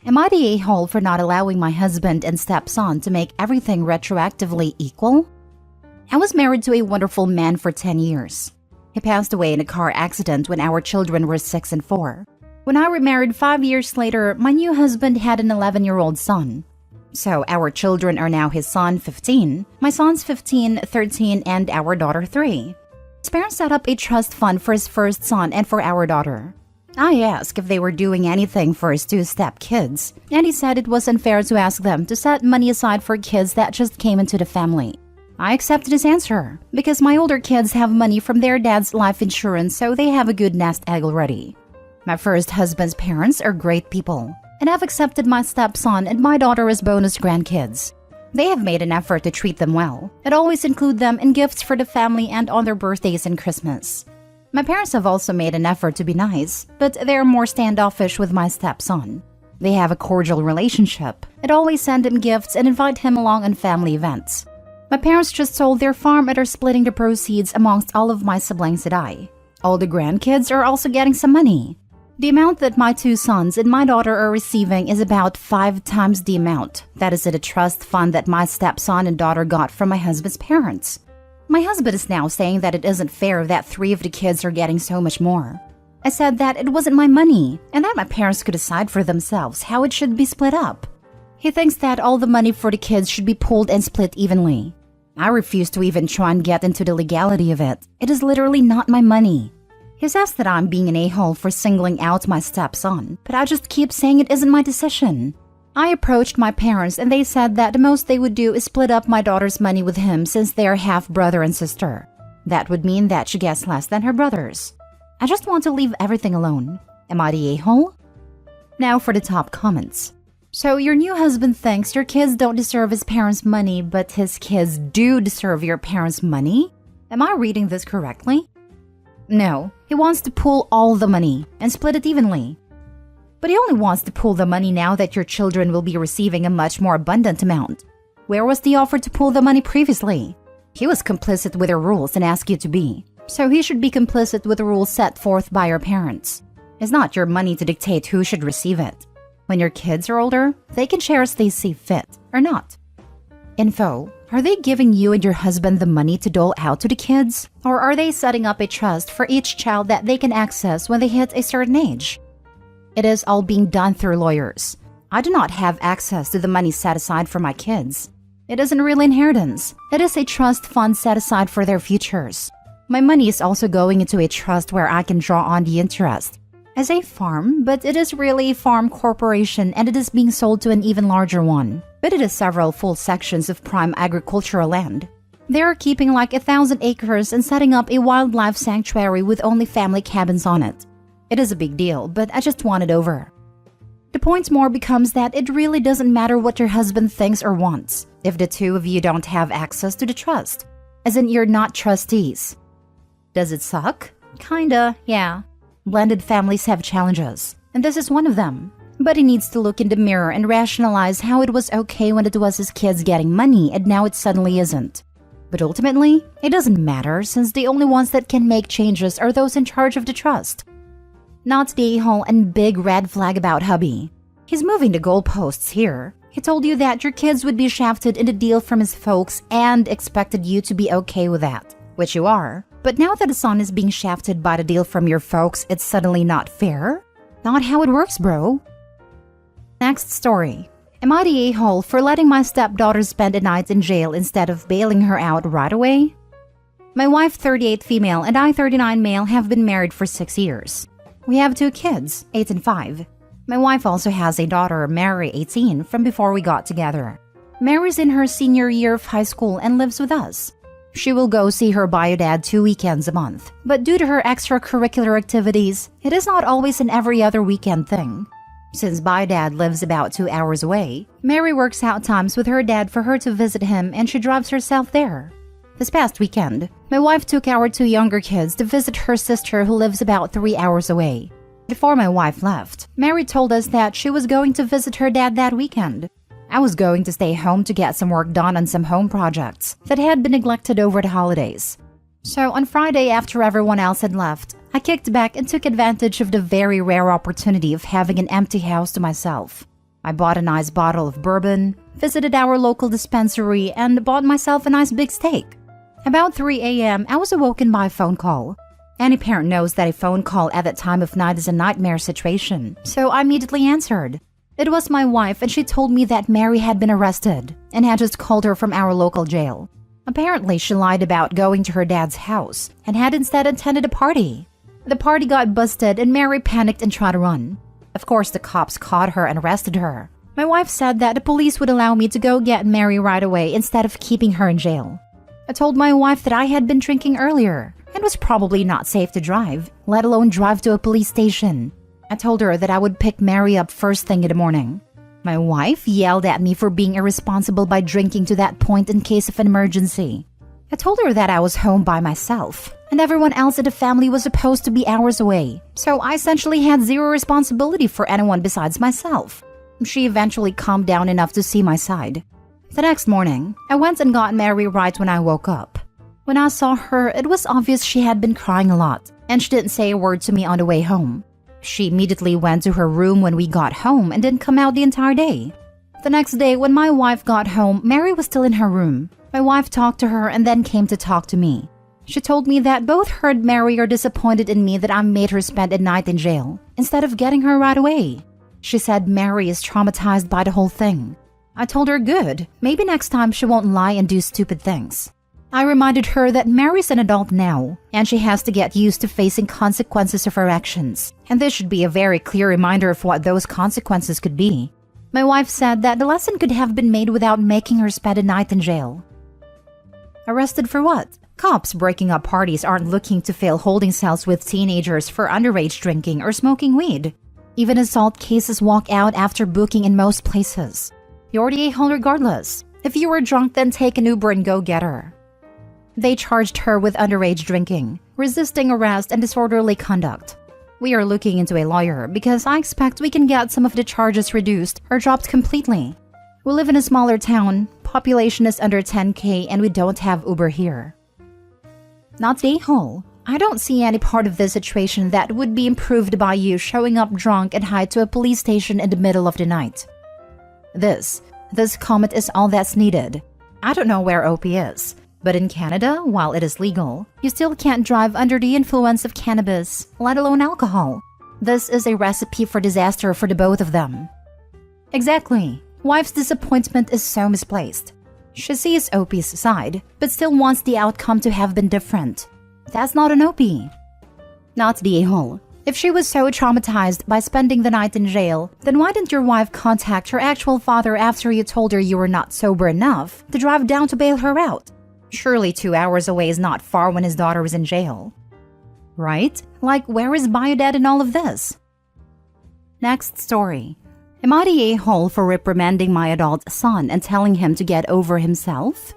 Am I the a-hole for not allowing my husband and stepson to make everything retroactively equal? I was married to a wonderful man for 10 years. He passed away in a car accident when our children were 6 and 4. When I remarried 5 years later, my new husband had an 11-year-old son. So our children are now his son, 15, my son's 15, 13, and our daughter, 3. His parents set up a trust fund for his first son and for our daughter. I asked if they were doing anything for his 2 step-kids, and he said it was unfair to ask them to set money aside for kids that just came into the family. I accepted his answer, because my older kids have money from their dad's life insurance, so they have a good nest egg already. My first husband's parents are great people, and I've accepted my stepson and my daughter as bonus grandkids. They have made an effort to treat them well, and always include them in gifts for the family and on their birthdays and Christmas. My parents have also made an effort to be nice, but they're more standoffish with my stepson. They have a cordial relationship, and always send him gifts and invite him along on family events. My parents just sold their farm and are splitting the proceeds amongst all of my siblings and I. All the grandkids are also getting some money. The amount that my 2 sons and my daughter are receiving is about 5 times the amount that is in a trust fund that my stepson and daughter got from my husband's parents. My husband is now saying that it isn't fair that 3 of the kids are getting so much more. I said that it wasn't my money and that my parents could decide for themselves how it should be split up. He thinks that all the money for the kids should be pooled and split evenly. I refuse to even try and get into the legality of it. It is literally not my money. He says that I'm being an a-hole for singling out my stepson, but I just keep saying it isn't my decision. I approached my parents and they said that the most they would do is split up my daughter's money with him since they are half brother and sister. That would mean that she gets less than her brothers. I just want to leave everything alone. Am I the a-hole? Now for the top comments. So your new husband thinks your kids don't deserve his parents' money, but his kids do deserve your parents' money? Am I reading this correctly? No, he wants to pool all the money and split it evenly. But he only wants to pool the money now that your children will be receiving a much more abundant amount. Where was the offer to pool the money previously? He was complicit with their rules and asked you to be. So he should be complicit with the rules set forth by your parents. It's not your money to dictate who should receive it. When your kids are older, they can share as they see fit, or not. Info: are they giving you and your husband the money to dole out to the kids? Or are they setting up a trust for each child that they can access when they hit a certain age? It is all being done through lawyers. I do not have access to the money set aside for my kids. It isn't real inheritance. It is a trust fund set aside for their futures. My money is also going into a trust where I can draw on the interest. As a farm, but it is really a farm corporation and it is being sold to an even larger one. But it is several full sections of prime agricultural land. They are keeping like 1,000 acres and setting up a wildlife sanctuary with only family cabins on it. It is a big deal, but I just want it over. The point more becomes that it really doesn't matter what your husband thinks or wants if the 2 of you don't have access to the trust. As in, you're not trustees. Does it suck? Kinda, yeah. Blended families have challenges, and this is one of them. But he needs to look in the mirror and rationalize how it was okay when it was his kids getting money and now it suddenly isn't. But ultimately, it doesn't matter since the only ones that can make changes are those in charge of the trust. Not the a-hole and big red flag about hubby. He's moving the goalposts here. He told you that your kids would be shafted in the deal from his folks and expected you to be okay with that, which you are. But now that the son is being shafted by the deal from your folks, it's suddenly not fair? Not how it works, bro. Next story. Am I the a-hole for letting my stepdaughter spend a night in jail instead of bailing her out right away? My wife, 38 female, and I, 39 male, have been married for 6 years. We have 2 kids, 8 and 5. My wife also has a daughter, Mary, 18, from before we got together. Mary's in her senior year of high school and lives with us. She will go see her bio dad 2 weekends a month, but due to her extracurricular activities, it is not always an every other weekend thing. Since bio dad lives about 2 hours away, Mary works out times with her dad for her to visit him and she drives herself there. This past weekend, my wife took our 2 younger kids to visit her sister who lives about 3 hours away. Before my wife left, Mary told us that she was going to visit her dad that weekend. I was going to stay home to get some work done on some home projects that had been neglected over the holidays. So on Friday, after everyone else had left, I kicked back and took advantage of the very rare opportunity of having an empty house to myself. I bought a nice bottle of bourbon, visited our local dispensary, and bought myself a nice big steak. About 3 a.m., I was awoken by a phone call. Any parent knows that a phone call at that time of night is a nightmare situation, so I immediately answered. It was my wife, and she told me that Mary had been arrested and had just called her from our local jail. Apparently, she lied about going to her dad's house and had instead attended a party. The party got busted and Mary panicked and tried to run. Of course, the cops caught her and arrested her. My wife said that the police would allow me to go get Mary right away instead of keeping her in jail. I told my wife that I had been drinking earlier and was probably not safe to drive, let alone drive to a police station. I told her that I would pick Mary up first thing in the morning. My wife yelled at me for being irresponsible by drinking to that point in case of an emergency. I told her that I was home by myself, and everyone else in the family was supposed to be hours away, so I essentially had zero responsibility for anyone besides myself. She eventually calmed down enough to see my side. The next morning, I went and got Mary right when I woke up. When I saw her, it was obvious she had been crying a lot, and she didn't say a word to me on the way home. She immediately went to her room when we got home and didn't come out the entire day. The next day, when my wife got home, Mary was still in her room. My wife talked to her and then came to talk to me. She told me that both her and Mary are disappointed in me that I made her spend a night in jail instead of getting her right away. She said Mary is traumatized by the whole thing. I told her good, maybe next time she won't lie and do stupid things. I reminded her that Mary's an adult now, and she has to get used to facing consequences of her actions, and this should be a very clear reminder of what those consequences could be. My wife said that the lesson could have been made without making her spend a night in jail. Arrested for what? Cops breaking up parties aren't looking to fill holding cells with teenagers for underage drinking or smoking weed. Even assault cases walk out after booking in most places. You're the a-hole regardless. If you were drunk, then take an Uber and go get her. They charged her with underage drinking, resisting arrest, and disorderly conduct. We are looking into a lawyer because I expect we can get some of the charges reduced or dropped completely. We live in a smaller town, population is under 10K, and we don't have Uber here. Not the a-hole. I don't see any part of this situation that would be improved by you showing up drunk and hide to a police station in the middle of the night. This comment is all that's needed. I don't know where OP is. But in Canada, while it is legal, you still can't drive under the influence of cannabis, let alone alcohol. This is a recipe for disaster for the both of them. Exactly. Wife's disappointment is so misplaced. She sees OP's side, but still wants the outcome to have been different. That's not an OP. Not the a-hole. If she was so traumatized by spending the night in jail, then why didn't your wife contact her actual father after you told her you were not sober enough to drive down to bail her out? Surely 2 hours away is not far when his daughter was in jail. Right? Like, where is Biodad in all of this? Next story. Am I the a-hole for reprimanding my adult son and telling him to get over himself?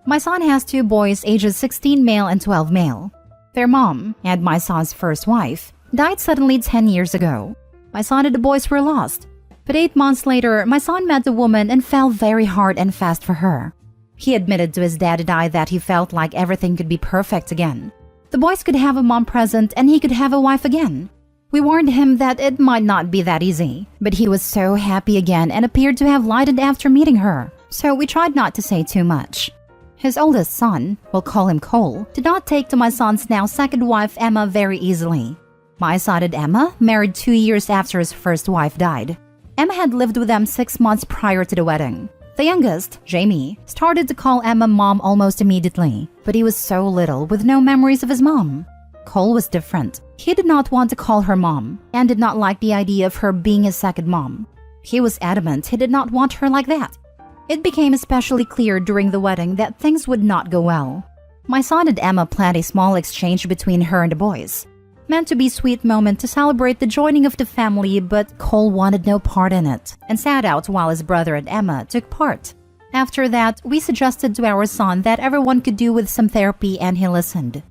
My son has 2 boys ages 16 male and 12 male. Their mom, and my son's first wife, died suddenly 10 years ago. My son and the boys were lost. But 8 months later, my son met a woman and fell very hard and fast for her. He admitted to his dad and I that he felt like everything could be perfect again. The boys could have a mom present and he could have a wife again. We warned him that it might not be that easy, but he was so happy again and appeared to have lightened after meeting her, so we tried not to say too much. His oldest son, we'll call him Cole, did not take to my son's now second wife Emma very easily. My son and Emma married 2 years after his first wife died. Emma had lived with them 6 months prior to the wedding. The youngest, Jamie, started to call Emma mom almost immediately, but he was so little with no memories of his mom. Cole was different. He did not want to call her mom and did not like the idea of her being his second mom. He was adamant he did not want her like that. It became especially clear during the wedding that things would not go well. My son and Emma planned a small exchange between her and the boys. Meant to be a sweet moment to celebrate the joining of the family, but Cole wanted no part in it and sat out while his brother and Emma took part. After that, we suggested to our son that everyone could do with some therapy and he listened.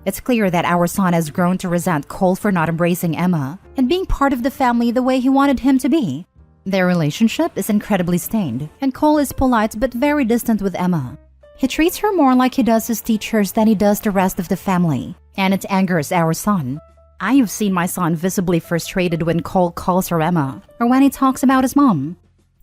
It's clear that our son has grown to resent Cole for not embracing Emma and being part of the family the way he wanted him to be. Their relationship is incredibly stained, and Cole is polite but very distant with Emma. He treats her more like he does his teachers than he does the rest of the family, and it angers our son. I have seen my son visibly frustrated when Cole calls her Emma, or when he talks about his mom.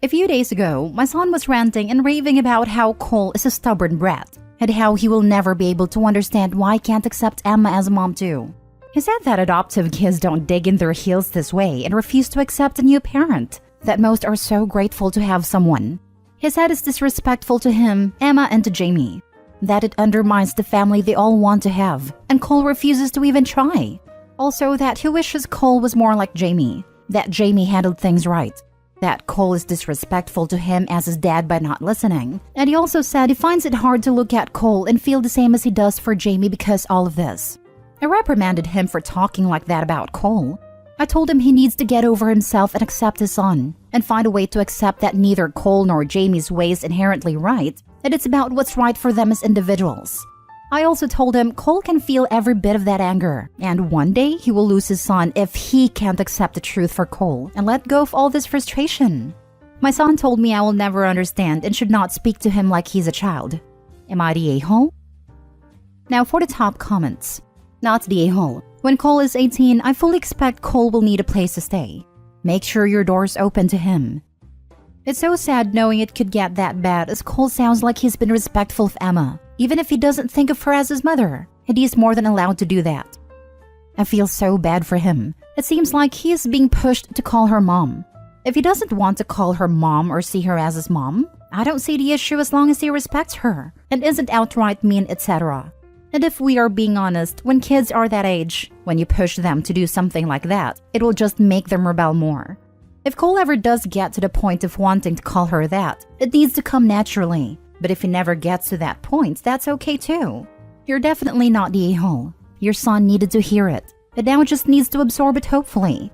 A few days ago, my son was ranting and raving about how Cole is a stubborn brat and how he will never be able to understand why I can't accept Emma as a mom too. He said that adoptive kids don't dig in their heels this way and refuse to accept a new parent, that most are so grateful to have someone. He said it's disrespectful to him, Emma, and to Jamie, that it undermines the family they all want to have, and Cole refuses to even try. Also, that he wishes Cole was more like Jamie, that Jamie handled things right, that Cole is disrespectful to him as his dad by not listening, and he also said he finds it hard to look at Cole and feel the same as he does for Jamie because all of this. I reprimanded him for talking like that about Cole. I told him he needs to get over himself and accept his son, and find a way to accept that neither Cole nor Jamie's way is inherently right, and it's about what's right for them as individuals. I also told him Cole can feel every bit of that anger, and one day he will lose his son if he can't accept the truth for Cole and let go of all this frustration. My son told me I will never understand and should not speak to him like he's a child. Am I the a-hole? Now for the top comments. Not the a-hole. When Cole is 18, I fully expect Cole will need a place to stay. Make sure your door's open to him. It's so sad knowing it could get that bad, as Cole sounds like he's been respectful of Emma, even if he doesn't think of her as his mother, and he's more than allowed to do that. I feel so bad for him. It seems like he is being pushed to call her mom. If he doesn't want to call her mom or see her as his mom, I don't see the issue as long as he respects her and isn't outright mean, etc. And if we are being honest, when kids are that age, when you push them to do something like that, it will just make them rebel more. If Cole ever does get to the point of wanting to call her that, it needs to come naturally. But if he never gets to that point, that's okay too. You're definitely not the a-hole. Your son needed to hear it. It now just needs to absorb it, hopefully.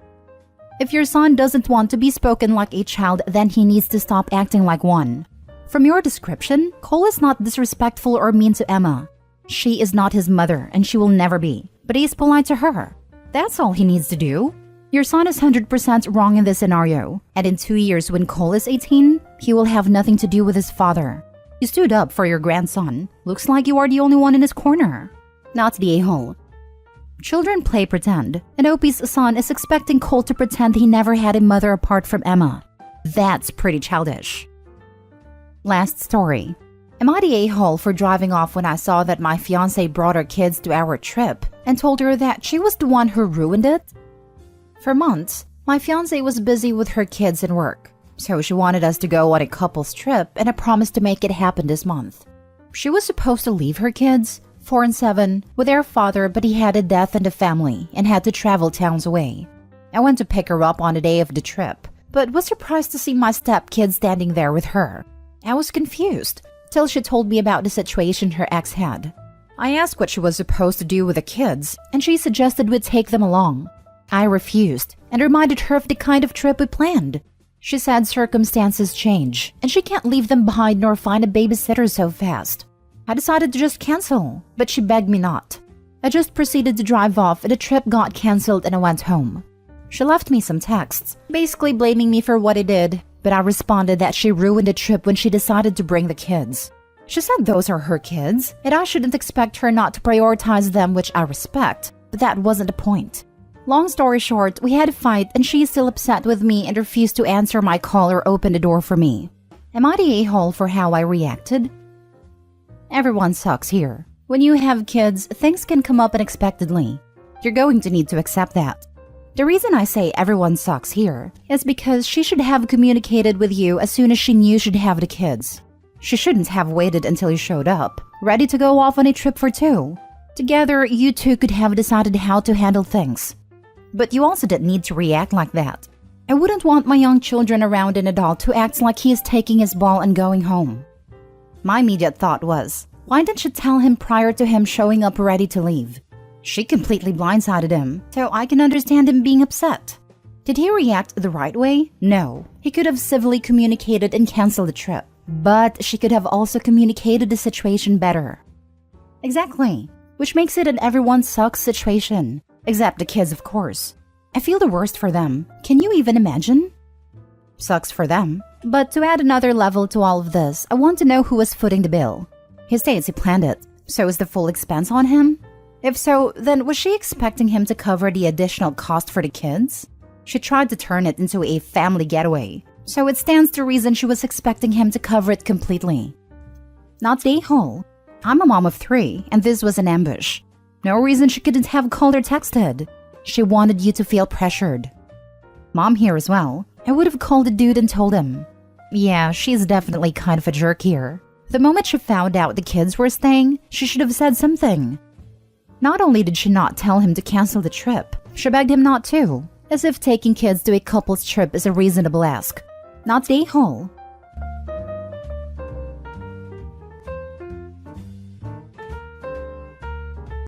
If your son doesn't want to be spoken like a child, then he needs to stop acting like one. From your description, Cole is not disrespectful or mean to Emma. She is not his mother, and she will never be, but he is polite to her. That's all he needs to do. Your son is 100% wrong in this scenario, and in 2 years when Cole is 18, he will have nothing to do with his father. You stood up for your grandson. Looks like you are the only one in his corner. Not the a-hole. Children play pretend, and Opie's son is expecting Cole to pretend he never had a mother apart from Emma. That's pretty childish. Last story. Am I the a-hole for driving off when I saw that my fiancé brought her kids to our trip and told her that she was the one who ruined it? For months, my fiancé was busy with her kids and work, so she wanted us to go on a couple's trip, and I promised to make it happen this month. She was supposed to leave her kids, 4 and 7, with their father, but he had a death in the family and had to travel towns away. I went to pick her up on the day of the trip, but was surprised to see my stepkid standing there with her. I was confused, till she told me about the situation her ex had. I asked what she was supposed to do with the kids, and she suggested we take them along. I refused, and reminded her of the kind of trip we planned. She said circumstances change, and she can't leave them behind nor find a babysitter so fast. I decided to just cancel, but she begged me not. I just proceeded to drive off, and the trip got cancelled and I went home. She left me some texts, basically blaming me for what I did, but I responded that she ruined the trip when she decided to bring the kids. She said those are her kids, and I shouldn't expect her not to prioritize them, which I respect, but that wasn't the point. Long story short, we had a fight and she is still upset with me and refused to answer my call or open the door for me. Am I the a-hole for how I reacted? Everyone sucks here. When you have kids, things can come up unexpectedly. You're going to need to accept that. The reason I say everyone sucks here is because she should have communicated with you as soon as she knew she'd have the kids. She shouldn't have waited until you showed up, ready to go off on a trip for 2. Together, you two could have decided how to handle things. But you also didn't need to react like that. I wouldn't want my young children around an adult who acts like he is taking his ball and going home. My immediate thought was, why didn't she tell him prior to him showing up ready to leave? She completely blindsided him, so I can understand him being upset. Did he react the right way? No. He could have civilly communicated and canceled the trip. But she could have also communicated the situation better. Exactly. Which makes it an everyone sucks situation. Except the kids, of course. I feel the worst for them. Can you even imagine? Sucks for them. But to add another level to all of this, I want to know who was footing the bill. He states he planned it. So is the full expense on him? If so, then was she expecting him to cover the additional cost for the kids? She tried to turn it into a family getaway. So it stands to reason she was expecting him to cover it completely. Not the a-hole. I'm a mom of 3, and this was an ambush. No reason she couldn't have called or texted. She wanted you to feel pressured. Mom here as well. I would have called the dude and told him. Yeah, she's definitely kind of a jerk here. The moment she found out the kids were staying, she should have said something. Not only did she not tell him to cancel the trip, she begged him not to, as if taking kids to a couple's trip is a reasonable ask. Not the a-hole.